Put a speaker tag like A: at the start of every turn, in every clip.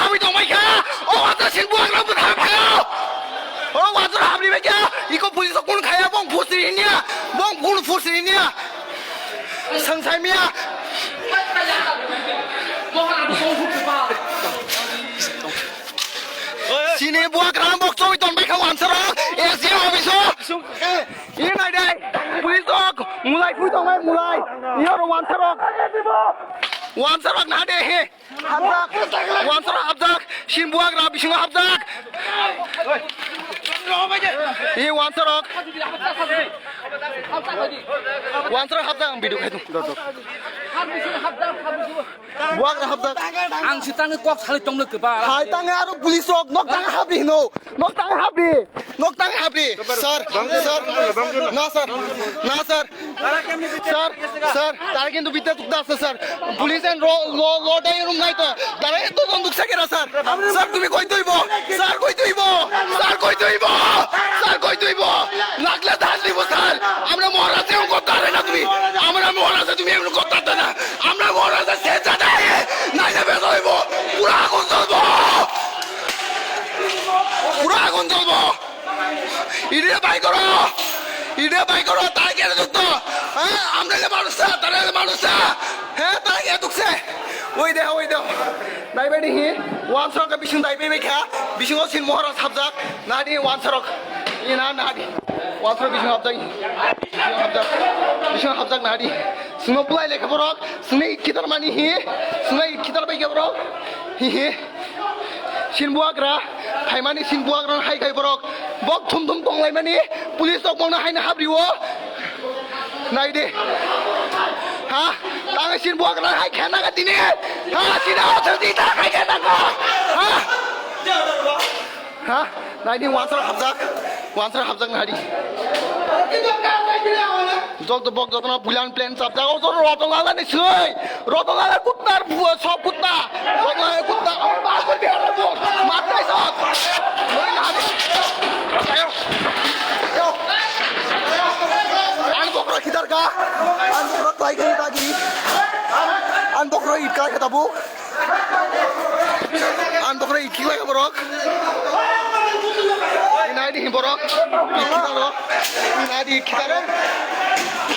A: 하비 동마이카 완전 신부한 놈도 다 파요 완전 하비 맥이야 이거 보이서 꼴 가야 멍 보스리냐 멍 보는 보스리냐 상삶이야 Sini buat rambok coy ton mereka wanserok SDM officer ini naik deh pulis dok mulai pulis dok mulai ini orang wanserok nah deh habdak wanserok habdak sin buat rabi singa habdak ini wanserok habdak biduk itu buat habdak
B: ang sitang kok sali tong le ba
A: hai tangan aru pulis dok nok tangan habdi no nok tangan habdi sir তারা কিন্তু বিদ্যা তুকদা আছে sir police and law টাই রুম নাই তো তারা এত বন্দুক সাকেরা স্যার স্যার তুমি কই দইব লাগলে ধার দিব স্যার আমরা মহারাজে করতে পারে না তুমি আমরা মহারাজে তুমি এমন করতে পারতে না আমরা মহারাজে সে জানাই নাইলে বের হইব পুরা আগুন জ্বলবো ইরে বাই করো তাই কেন যুক্ত হ্যাঁ আমরা মানুষটা তারা মানুষটা হ্যাঁ তারা কে দুঃখছে ওই দেহ নাইবাইডি হি ওয়ান সরক বিশিং দাইবে বেখা বিশিং সিন মহারাজ হাবজাক নাদি ওয়ান সরক ইনা নাদি ওয়ান সরক বিশিং হাবজাক নাদি সুনো পুলাই লেখা বরক সুনে ইকিতার মানি হি সুনে ইকিতার বাইকে বরক হি সিনবুয়াগ্রা হাইমানি সিনবুয়াগ্রা হাই বরক বক থুম তংলাই মানি পুলিশ দক মংনা হাইনা হাবরিও নাইদে হা তাঙ্গে সিনবুয়াগ্রা হাই খেনাগা দিনে হা সিনা অথল দি তা হাই খেনাগা হা নাইদি ওয়ানসার হাবজাক নাদি যত বক যতনা বুলান প্লেন সাবজাক ও রতনলালা নি সই রতনলালা কুত্তার সব কুত্তা রতনলালা কুত্তা আমার বাস করতে পারবো মারতাই সব an bokro khidar ka an bokro tai kai tagi an bokro it ka katabu an bokro it ki ka borok inadi borok it ki dalo inadi it ki dalo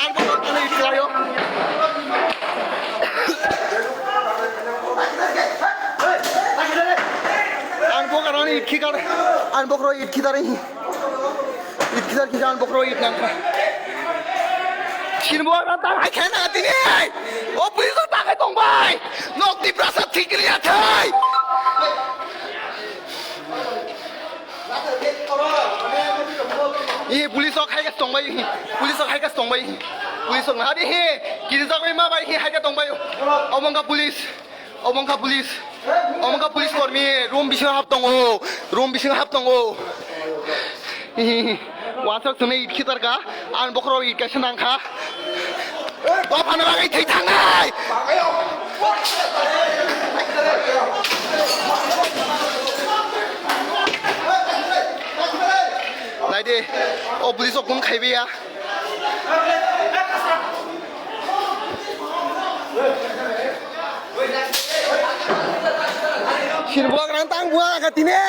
A: an bokro tane it kayo an bokro it ki kar an bokro it ki dare it ki dar ki an bokro it nang 신부랑 땅 하이 캐나 같으니 오프리서 땅에 동바이 녹디 브라사 티그리야 타이 이 police हाइगा दंबाय police हाइगा दंबाय police नादि हे गिरजाबाय माबाय हे हाइगा दंबाय अमंगा police कर्मी room बिसिं हाब दङ वासक तुने it खितारका आन बखरो it कासे नांखा बा फाना बागै थै थांनाय नायदे ओ पुलिस कोन खाइबेया सिरबुआ ग्रां तां बुआ खातिने